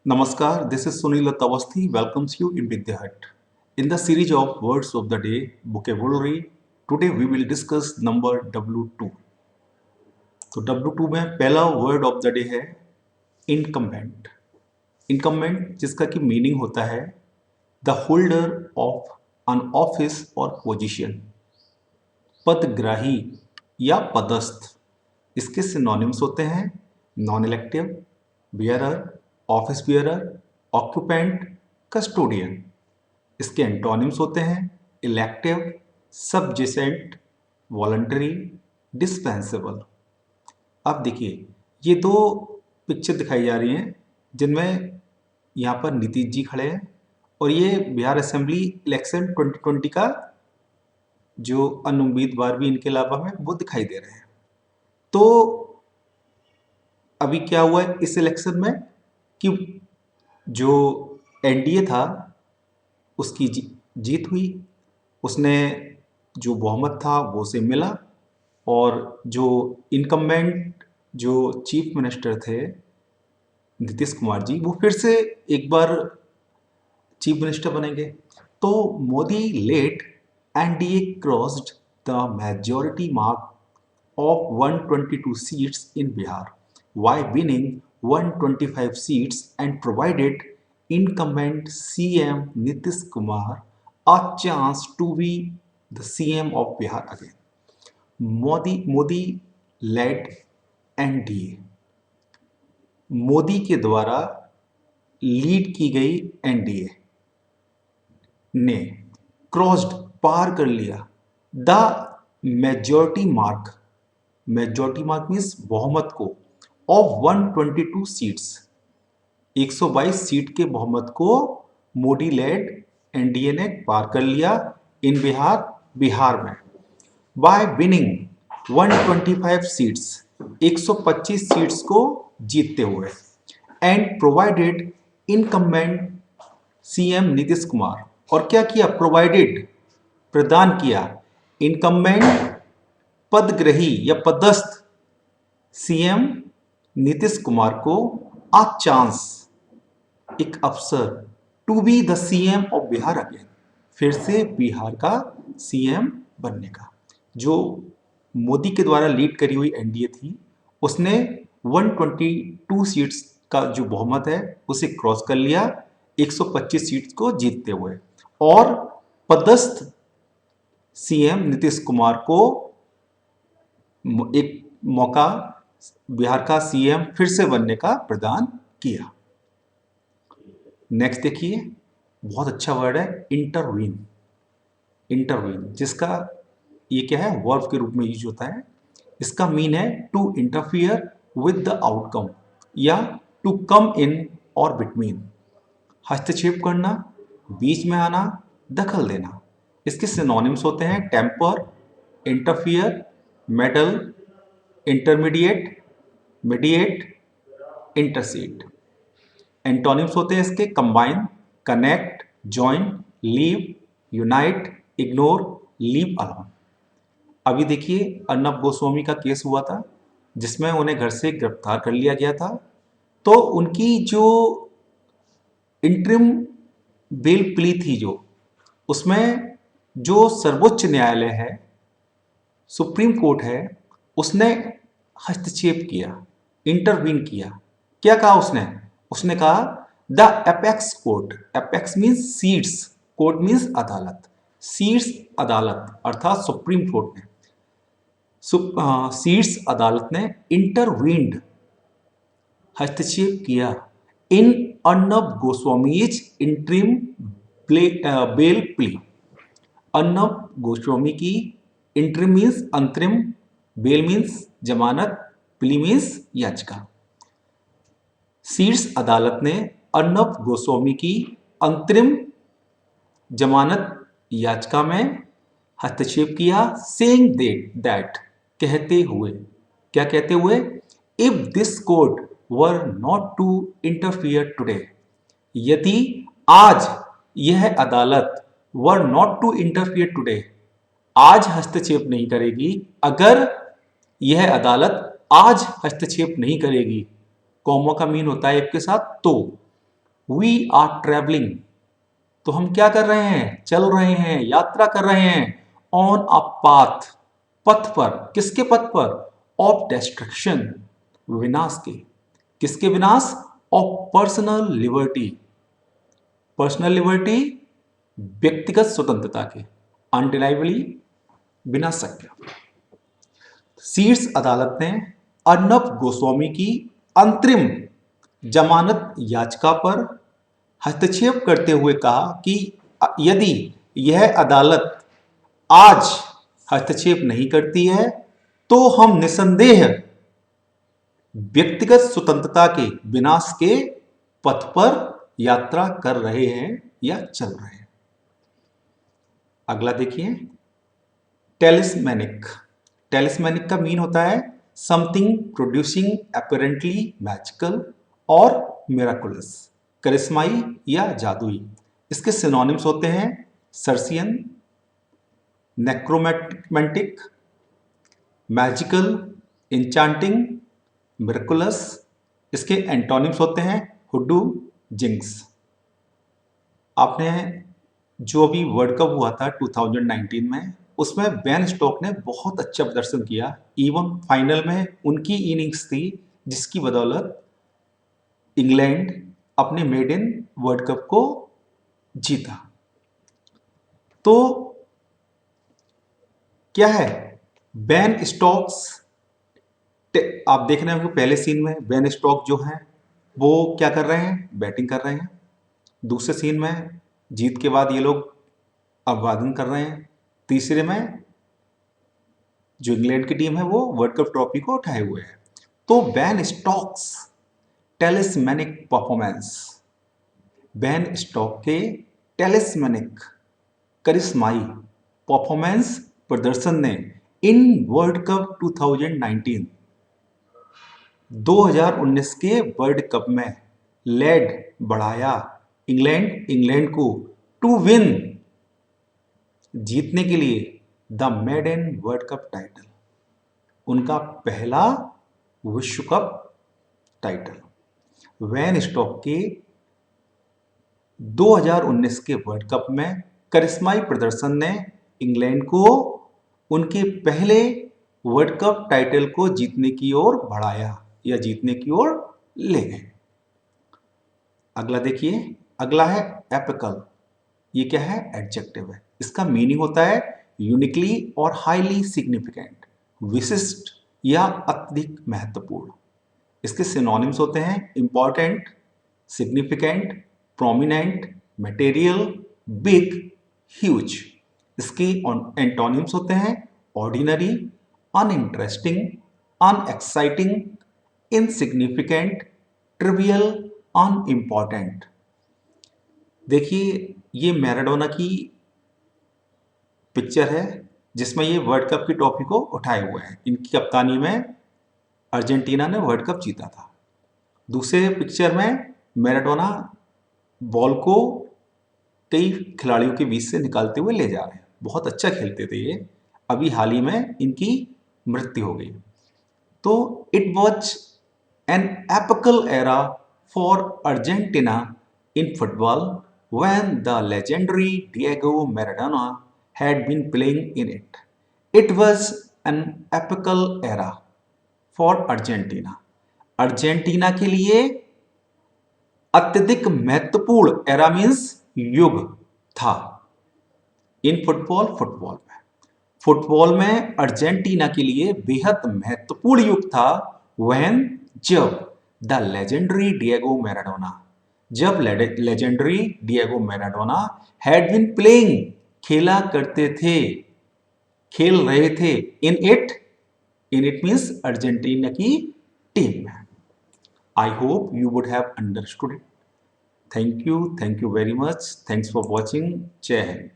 Namaskar, this is Sunil Tawasthi welcomes you in Vidya Hut. In the series of Words of the Day vocabulary, today we will discuss number W2. तो W2 में पहला word of the day है incumbent. Incumbent जिसका कि meaning होता है the holder of an office और position, पदग्राही या पदस्थ। इसके सिनोनिम्स होते हैं non elective, bearer, office bearer, occupant, custodian. इसके एंटोनिम्स होते हैं इलेक्टिव, सबजेसेंट, वॉलंटरी, डिस्पेंसेबल। अब देखिए ये दो पिक्चर दिखाई जा रही हैं जिनमें यहाँ पर नीतीश जी खड़े हैं और ये बिहार असेंबली इलेक्शन 2020 का जो अनुम्मीदवार भी इनके अलावा में वो दिखाई दे रहे हैं। तो अभी क्या हुआ है इस इलेक्शन में कि जो एनडीए था उसकी जीत हुई, उसने जो बहुमत था वो उसे मिला और जो इनकम्बेंट जो चीफ मिनिस्टर थे नीतीश कुमार जी वो फिर से एक बार चीफ मिनिस्टर बनेंगे। तो Modi led NDA crossed the majority mark of 122 seats in Bihar, while winning 125 seats and provided incumbent CM Nitish Kumar a chance to be the CM of Bihar again. Modi led NDA, Modi के द्वारा lead की गई NDA ने crossed पार कर लिया the majority mark. Majority mark means बहुमत को of 122 seats, 122 seat के बहुमत को मोदी लेड एनडीए ने पार कर लिया इन बिहार में बाय विनिंग 125 सीट्स, 125 सीट्स को जीतते हुए and provided incumbent CM Nitish Kumar. और क्या किया? प्रोवाइडेड, प्रदान किया, इनकम्बेंट पदग्रही या पदस्थ सीएम नीतीश कुमार को आ चांस, एक अवसर, to be the CM of Bihar again, फिर से बिहार का सीएम बनने का। जो मोदी के द्वारा लीड करी हुई एनडीए थी उसने 122 सीट्स का जो बहुमत है उसे क्रॉस कर लिया 125 सीट्स को जीतते हुए और पदस्थ सीएम नीतीश कुमार को एक मौका बिहार का सीएम फिर से बनने का प्रदान किया। नेक्स्ट देखिए, बहुत अच्छा वर्ड है इंटरवीन। इंटरवीन जिसका ये क्या है, वर्ब के रूप में यूज होता है। इसका मीन है to interfere with the outcome या टू कम इन और बिटवीन, हस्तक्षेप करना, बीच में आना, दखल देना। इसके सिनोनिम्स होते हैं tamper, interfere, meddle, intermediate, mediate, intercede. Antonyms होते हैं इसके combine, connect, join, leave, unite, ignore, leave alone. अभी देखिए अर्नब गोस्वामी का केस हुआ था जिसमें उन्हें घर से गिरफ्तार कर लिया गया था। तो उनकी जो इंटरिम बेल प्ली थी जो उसमें जो सर्वोच्च न्यायालय है, सुप्रीम कोर्ट है, उसने हस्तक्षेप किया, इंटरवीन किया। क्या कहा उसने? उसने कहा the apex court, apex means seats, court means अदालत, सीट्स अदालत अर्थात सुप्रीम कोर्ट ने, सीट्स अदालत ने इंटरवीन्ड, हस्तक्षेप किया in Arnab Goswami's interim bail plea. Arnab Goswami की इंटरिम मीन्स अंतरिम, बेल मीन्स जमानत, प्ली मीन्स याचिका। शीर्ष अदालत ने अर्नब गोस्वामी की अंतरिम जमानत याचिका में हस्तक्षेप किया, सेइंग दैट, कहते हुए, क्या कहते हुए? If this court were not to interfere today, यदि आज यह अदालत were not to interfere today, आज हस्तक्षेप नहीं करेगी, अगर यह अदालत आज हस्तक्षेप नहीं करेगी, कॉमा का मीन होता है एक के साथ तो, वी आर ट्रेवलिंग, तो हम क्या कर रहे हैं, चल रहे हैं, यात्रा कर रहे हैं, ऑन अ पाथ, पथ पर, किसके पथ पर, ऑफ डिस्ट्रक्शन, विनाश के, किसके विनाश, of personal liberty, personal liberty व्यक्तिगत स्वतंत्रता के, अनडिनाइबली बिना शक। शीर्ष अदालत ने अर्नब गोस्वामी की अंतरिम जमानत याचिका पर हस्तक्षेप करते हुए कहा कि यदि यह अदालत आज हस्तक्षेप नहीं करती है तो हम निसंदेह व्यक्तिगत स्वतंत्रता के विनाश के पथ पर यात्रा कर रहे हैं या चल रहे हैं। अगला देखिए, टेलिस्मैनिक। टेलिस्मैनिक का मीन होता है समथिंग प्रोड्यूसिंग अपरेंटली मैजिकल और मिराकुलस, करिश्माई या जादुई। इसके सिनोनिम्स होते हैं सर्सियन, नेक्रोमैंटिक, मैजिकल, इंचांटिंग, मिराकुलस। इसके एंटोनिम्स होते हैं हुडू, जिंक्स। आपने जो अभी वर्ल्ड कप हुआ था 2019 में, उसमें बेन स्टोक ने बहुत अच्छा प्रदर्शन किया। इवन फाइनल में उनकी इनिंग्स थी जिसकी बदौलत इंग्लैंड अपने मेडन वर्ल्ड कप को जीता। तो क्या है, बेन स्टोक्स, आप देख रहे हैं पहले सीन में बेन स्टोक जो है वो क्या कर रहे हैं, बैटिंग कर रहे हैं। दूसरे सीन में जीत के बाद ये लोग अभिवादन कर रहे हैं। तीसरे में जो इंग्लैंड की टीम है वो वर्ल्ड कप ट्रॉफी को उठाए हुए है। तो Ben Stokes talismanic performance, Ben Stoke के टेलिस्मैनिक करिश्माई परफॉर्मेंस प्रदर्शन ने इन वर्ल्ड कप 2019 के वर्ल्ड कप में लेड बढ़ाया इंग्लैंड को टू विन, जीतने के लिए the maiden world cup title, उनका पहला विश्व कप टाइटल। बेन स्टोक के 2019 के वर्ल्ड कप में करिश्माई प्रदर्शन ने इंग्लैंड को उनके पहले वर्ल्ड कप टाइटल को जीतने की ओर बढ़ाया या जीतने की ओर ले गए। अगला देखिए, अगला है एपिकल। ये क्या है, एडजेक्टिव है। इसका मीनिंग होता है यूनिकली और हाईली सिग्निफिकेंट, विशिष्ट या अत्यधिक महत्वपूर्ण। इसके सिनोनिम्स होते हैं important, significant, prominent, material, big, huge. इसके एंटोनिम्स होते हैं ordinary, uninteresting, unexciting, insignificant, trivial, unimportant. देखिए, ये मैराडोना की पिक्चर है जिसमें ये वर्ल्ड कप की ट्रॉफी को उठाए हुए हैं। इनकी कप्तानी में अर्जेंटीना ने वर्ल्ड कप जीता था। दूसरे पिक्चर में मैराडोना बॉल को कई खिलाड़ियों के बीच से निकालते हुए ले जा रहे हैं। बहुत अच्छा खेलते थे ये। अभी हाल ही में इनकी मृत्यु हो गई। तो it was an apical era for Argentina in football when the legendary Diego Maradona had been playing in it. It was an epical era for Argentina. Argentina के लिए अत्यधिक महत्वपूर्ण एरा मीन्स युग था। इन फुटबॉल में Argentina के लिए बेहद महत्वपूर्ण युग था when, जब द लेजेंडरी डिएगो मैराडोना, जब legendary Diego Maradona had been playing, खेला करते थे, खेल रहे थे, इन इट मीन्स अर्जेंटीना की टीम में। I hope you would have understood it. Thank you very much. Thanks for watching. जय हिंद।